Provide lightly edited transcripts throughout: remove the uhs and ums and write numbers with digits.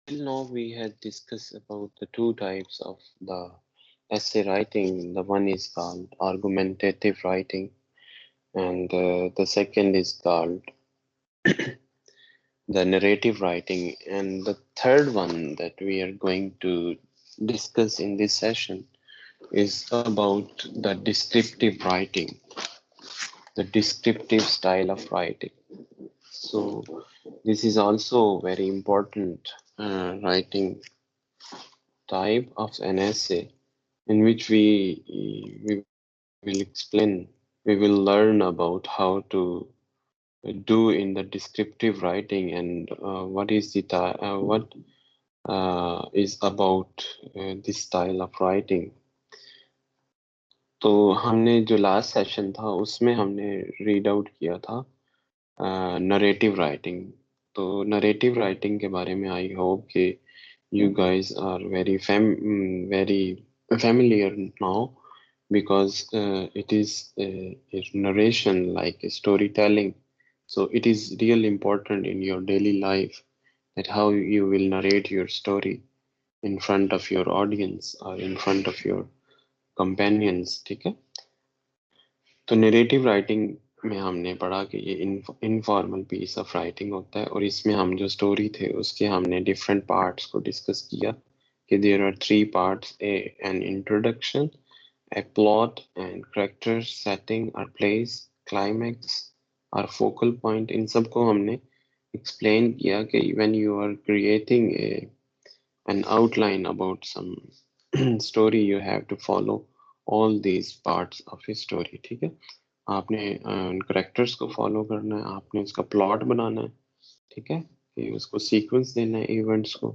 Till now, we had discussed about the two types of the essay writing. The one is called argumentative writing, and the second is called the narrative writing. And the third one that we are going to discuss in this session is about the descriptive writing, the descriptive style of writing. So, this is also very important writing type of an essay in which we will explain, we will learn about how to do in the descriptive writing and what is what is about this style of writing. तो हमने जो last session था उसमें हमने read out किया था narrative writing. तो narrative writing के बारे में आई होप कि you guys are very familiar now because it is a narration like a storytelling. So it is really important in your daily life that how you will narrate your story in front of your audience or in front of your companions. ठीक है. तो narrative writing में हमने पढ़ा कि ये informal piece of writing होता है और इसमें हम जो स्टोरी थे उसके हमने डिफरेंट पार्ट्स को डिस्कस किया कि there are three parts, a an introduction, a plot and characters, setting or place, climax और focal point. इन सबको हमने explain किया कि when you are creating an outline about some story you have to follow all these parts of a story. ठीक है. आपने उन characters को फॉलो करना है, आपने उसका प्लॉट बनाना है. ठीक है, कि उसको सीक्वेंस देना है इवेंट्स को,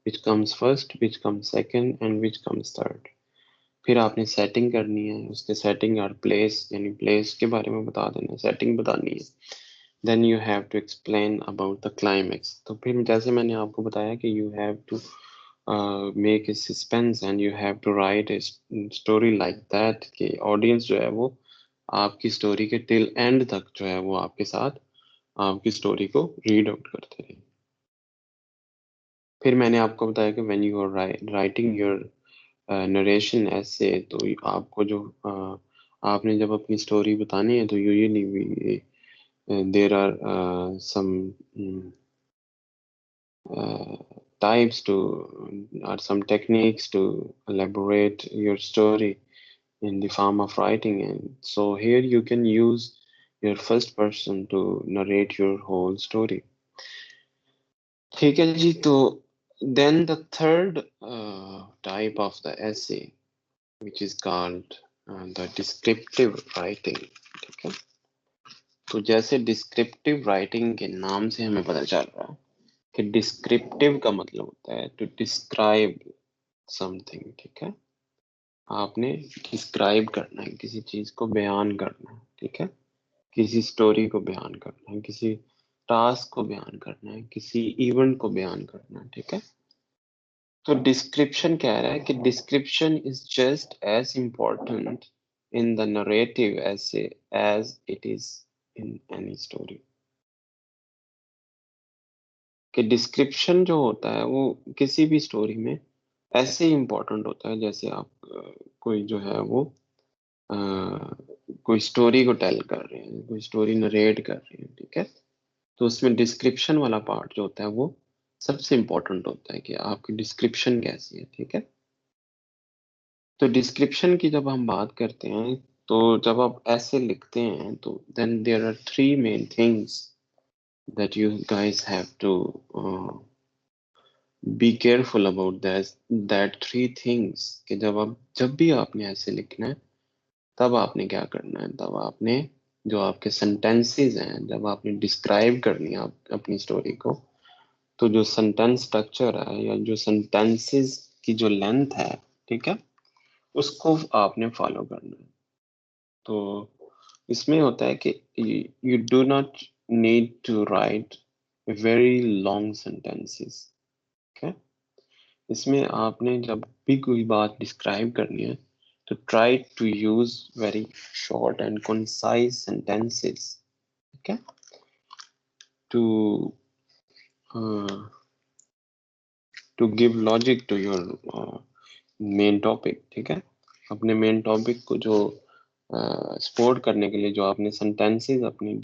which comes first, which comes second and which comes third. फिर आपने सेटिंग करनी है, उसके सेटिंग और प्लेस, यानी प्लेस के बारे में बता देना है, सेटिंग बतानी है. Then you have to explain about the climax. तो फिर जैसे मैंने आपको बताया कि you have to make a suspense and you have to write a story like that कि ऑडियंस जो है वो आपकी स्टोरी के टिल एंड तक जो है वो आपके साथ आपकी स्टोरी को रीड आउट करते रहे. फिर मैंने आपको बताया कि when you are writing your narration essay, तो आपको जो आपने जब अपनी स्टोरी बतानी है तो usually there are some types to or some techniques to elaborate your story in the form of writing. And so here you can use your first person to narrate your whole story. ठीक है जी. तो then the third type of the essay which is called the descriptive writing. ठीक है. तो जैसे descriptive writing के नाम से हमें पता चल रहा है कि descriptive का मतलब होता है to describe something. ठीक है. आपने डिस्क्राइब करना है, किसी चीज को बयान करना है. ठीक है. किसी स्टोरी को बयान करना है, किसी टास्क को बयान करना है, किसी इवेंट को बयान करना है. ठीक है. तो डिस्क्रिप्शन कह रहा है कि description is just as important in the narrative as it is in any story. कि डिस्क्रिप्शन जो होता है वो किसी भी स्टोरी में ऐसे ही इम्पोर्टेंट होता है जैसे आप कोई जो है वो अ, कोई स्टोरी को टेल कर रहे हैं, कोई स्टोरी नरेट कर रहे हैं. ठीक है. तो उसमें डिस्क्रिप्शन वाला पार्ट जो होता है वो सबसे इम्पोर्टेंट होता है कि आपकी डिस्क्रिप्शन कैसी है. ठीक है. तो डिस्क्रिप्शन की जब हम बात करते हैं तो जब आप ऐसे लिखते हैं तो then there are three main things that you guys have to be careful about that three things. कि जब भी आपने ऐसे लिखना है तब आपने क्या करना है, तब आपने जो आपके सेंटेंसेस हैं, जब आपने डिस्क्राइब करनी है अपनी स्टोरी को, तो जो सेंटेंस स्ट्रक्चर है या जो सेंटेंसेस की जो लेंथ है, ठीक है, उसको आपने फॉलो करना है. तो इसमें होता है कि you do not need to write very long sentences. ठीक है. इसमें आपने जब भी कोई बात डिस्क्राइब करनी है तो try to use very short and concise sentences. ठीक है. To to give logic to your main topic, ठीक है। अपने मेन टॉपिक को जो सपोर्ट करने के लिए जो आपने सेंटेंसेस अपनी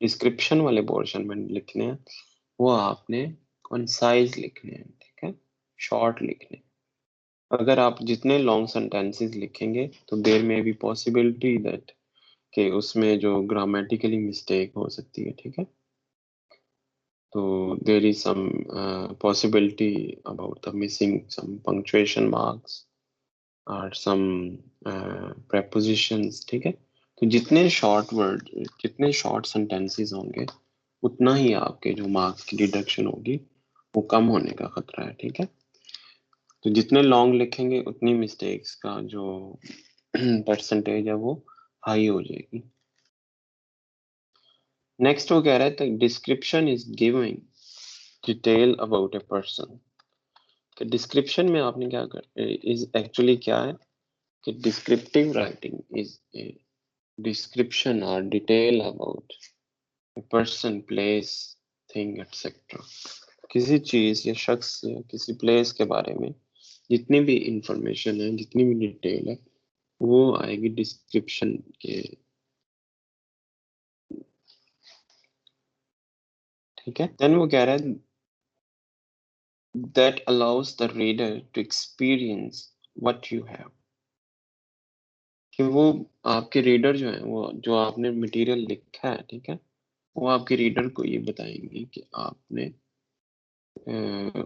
डिस्क्रिप्शन वाले पोर्शन में लिखने हैं, वो आपने कंसाइज लिखने हैं, ठीक है, शॉर्ट लिखने हैं। अगर आप जितने लॉन्ग सेंटेंसेस लिखेंगे तो देयर में बी पॉसिबिलिटी दैट कि उसमें जो ग्रामेटिकली मिस्टेक हो सकती है, ठीक है। तो there is some possibility about the missing some punctuation marks और सम prepositions, ठीक है। तो जितने शॉर्ट वर्ड, जितने शॉर्ट सेंटेंसेस होंगे, उतना ही आपके जो मार्क्स की डिडक्शन होगी वो कम होने का खतरा है, ठीक है। तो जितने लॉन्ग लिखेंगे उतनी मिस्टेक्स का जो परसेंटेज है वो हाई हो जाएगी। नेक्स्ट वो कह रहा है description is giving detail about a person. कि डिस्क्रिप्शन में आपने क्या कर इज एक्चुअली क्या है कि descriptive writing is a description or detail about a person, place, thing, etc. किसी चीज या शख्स या किसी प्लेस के बारे में जितनी भी इंफॉर्मेशन है, जितनी भी डिटेल है, वो आएगी डिस्क्रिप्शन के, ठीक है। देन वो कह रहा है that allows the reader to experience what you have, कि वो आपके रीडर जो है, वो जो आपने मटेरियल लिखा है, ठीक है, वो आपके रीडर को ये बताएंगे कि आपने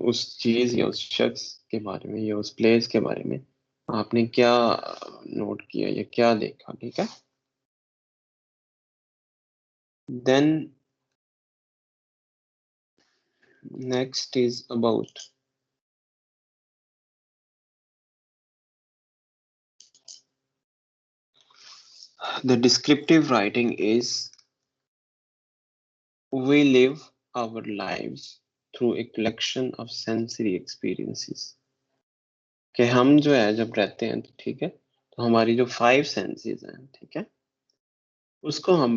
उस चीज या उस शख्स के बारे में या उस प्लेस के बारे में आपने क्या नोट किया या क्या देखा, ठीक है। Then next is about the descriptive writing is we live our lives through a collection of sensory experiences. कि हम जो है जब रहते हैं तो ठीक है, तो हमारी जो 5 सेंसेस हैं, ठीक है, उसको हम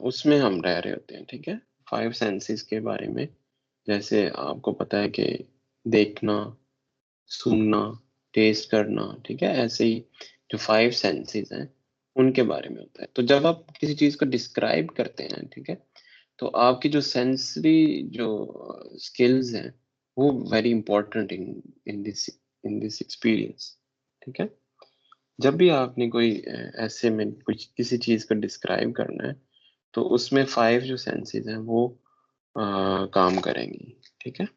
उसमें हम रह रहे होते हैं, ठीक है। 5 सेंसेस के बारे में जैसे आपको पता है कि देखना, सुनना, टेस्ट करना, ठीक है, ऐसे ही जो 5 सेंसेस हैं उनके बारे में होता है। तो जब आप किसी चीज को डिस्क्राइब करते हैं, ठीक है, तो आपकी जो सेंसरी जो स्किल्स हैं वो very important in this experience, ठीक है। जब भी आपने कोई ऐसे में कुछ किसी चीज को डिस्क्राइब करना है तो उसमें 5 जो सेंसेस हैं वो काम करेंगी, ठीक है।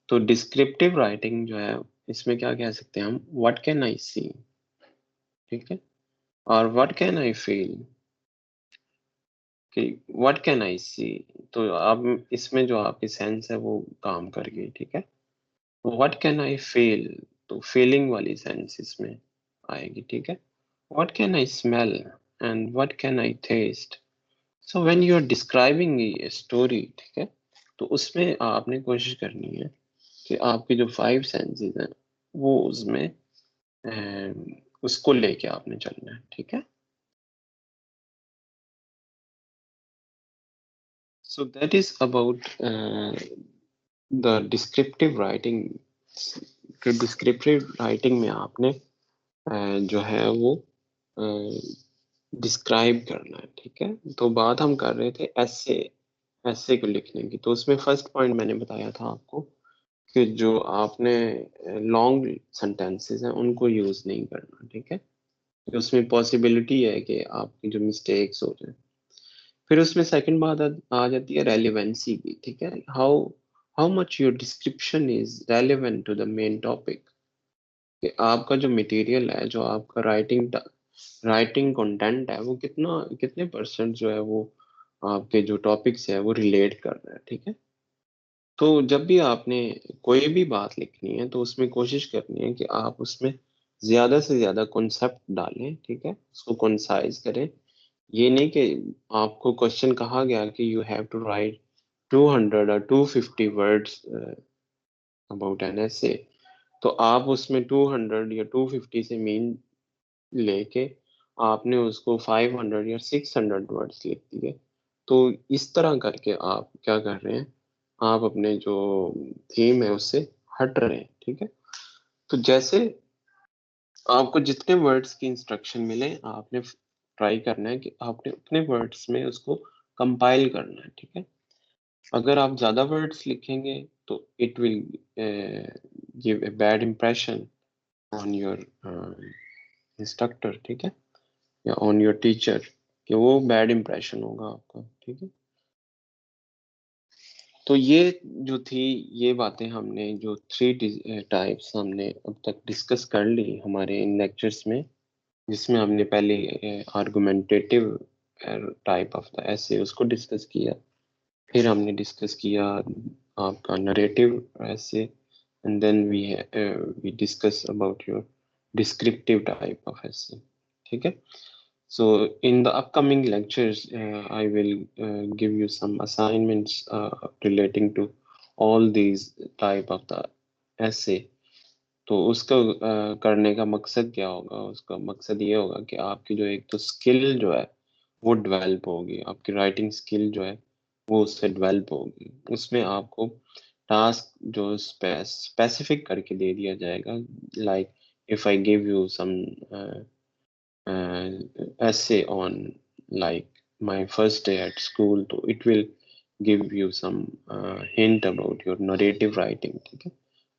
तो डिस्क्रिप्टिव राइटिंग जो है इसमें क्या कह सकते हैं हम, व्हाट कैन आई सी, ठीक है, और व्हाट कैन आई फील, कि व्हाट कैन आई सी। तो आप इसमें जो आपकी सेंस है वो काम कर गई, ठीक है। व्हाट कैन आई फील, तो फीलिंग वाली सेंस इसमें आएगी, ठीक है। What can I smell and what can I taste. So when you are describing a story, ठीक है, तो उसमें आपने कोशिश करनी है कि आपकी जो 5 सेंसेस हैं वो उसमें उसको लेके आपने चलना है, ठीक है। So that is about the descriptive writing. कि डिस्क्रिप्टिव राइटिंग में आपने जो है वो डिस्क्राइब करना है, ठीक है। तो बात हम कर रहे थे ऐसे ऐसे को लिखने की, तो उसमें फर्स्ट पॉइंट मैंने बताया था आपको कि जो आपने लॉन्ग सेंटेंसेस हैं उनको यूज नहीं करना, ठीक है। तो उसमें पॉसिबिलिटी है कि आपकी जो मिस्टेक्स हो जाए। फिर उसमें सेकंड बात आ जाती है रेलिवेंसी की, ठीक है। How how much your description is relevant to the main topic. कि आपका जो मटेरियल है, जो आपका राइटिंग कंटेंट है, वो कितने परसेंट जो है वो आपके जो टॉपिक्स है वो रिलेट कर रहा है, ठीक है। तो जब भी आपने कोई भी बात लिखनी है तो उसमें कोशिश करनी है कि आप उसमें ज्यादा से ज्यादा कॉन्सेप्ट डालें, ठीक है, उसको कंसाइज करें। ये नहीं कि आपको क्वेश्चन कहा गया कि यू हैव टू राइट 200 और 250 वर्ड्स अबाउट एन essay, तो आप उसमें 200 या 250 से मीन लेके आपने उसको 500 या 600 वर्ड्स लिख दिए। तो इस तरह करके आप क्या कर रहे हैं आप अपने जो थीम है उससे हट रहे हैं, ठीक है। तो जैसे आपको जितने वर्ड्स की इंस्ट्रक्शन मिले, आपने ट्राई करना है कि आपने अपने वर्ड्स में उसको कंपाइल करना है, ठीक है। अगर आप ज्यादा वर्ड्स लिखेंगे तो it will give a bad impression on your instructor, ठीक है, या ऑन योर टीचर, कि वो बैड इम्प्रेशन होगा आपका, ठीक है। तो ये जो थी, ये बातें हमने जो थ्री टाइप्स हमने अब तक डिस्कस कर ली हमारे इन लेक्चर्स में, जिसमें हमने पहले आर्गुमेंटेटिव टाइप ऑफ द ऐसे उसको डिस्कस किया, फिर हमने डिस्कस किया आपका narrative essay, and then we discuss about your descriptive type of essay, ठीक है। So in the upcoming lectures, I will give you some assignments relating to all these type of the essay. तो उसका करने का मकसद क्या होगा? उसका मकसद ये होगा कि आपकी जो एक तो स्किल जो है वो डेवलप होगी, आपकी राइटिंग स्किल जो है वो उससे डेवलप होगी। उसमें आपको टास्क जो स्पेसिफिक करके दे दिया जाएगा, like if I give you some essay on like my first day at school, तो it will give you some hint about your narrative writing, ठीक है।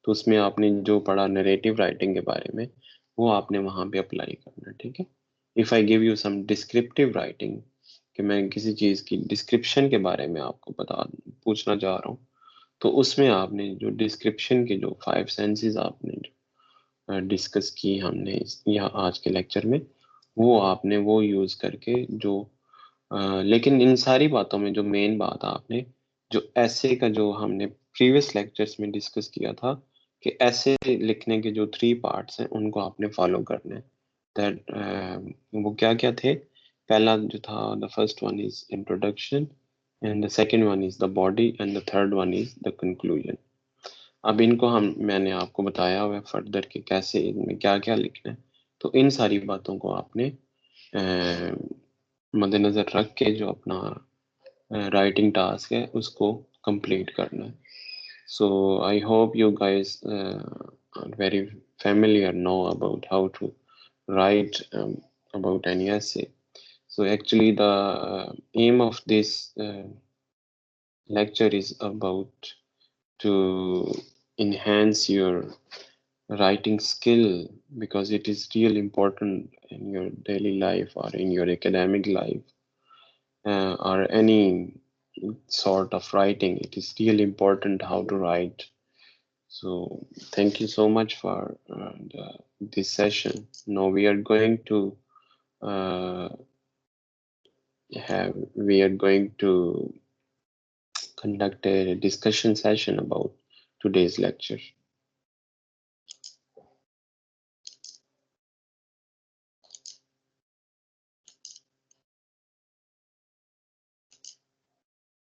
तो उसमें आपने जो पढ़ा नरेटिव राइटिंग के बारे में, वो आपने वहाँ पे अप्लाई करना है, ठीक है। If I give you some descriptive writing, कि मैं किसी चीज़ की डिस्क्रिप्शन के बारे में आपको पूछना चाह रहा हूँ, तो उसमें आपने जो डिस्क्रिप्शन के जो 5 सेंसेस आपने डिस्कस की हमने यहाँ आज के लेक्चर में, वो आपने वो यूज करके जो लेकिन इन सारी बातों में जो मेन बात आपने जो ऐसे का जो हमने प्रीवियस लेक्चर्स में डिस्कस किया था, कि ऐसे लिखने के जो 3 पार्ट्स हैं उनको आपने फॉलो करना है। दैट वो क्या क्या थे? पहला जो था, the first one is introduction, and the second one is the body, and the third one is the conclusion. अब इनको मैंने आपको बताया हुआ है फर्दर कि कैसे इनमें क्या क्या लिखना है। तो इन सारी बातों को आपने मद्देनजर रख के जो अपना राइटिंग टास्क है उसको कंप्लीट करना है। So I hope you guys are very familiar know about how to write about any essay. So actually the aim of this lecture is about to enhance your writing skill, because it is really important in your daily life or in your academic life, or any sort of writing. It is really important how to write. So thank you so much for this session. Now uh, we are going to conduct a discussion session about today's lecture.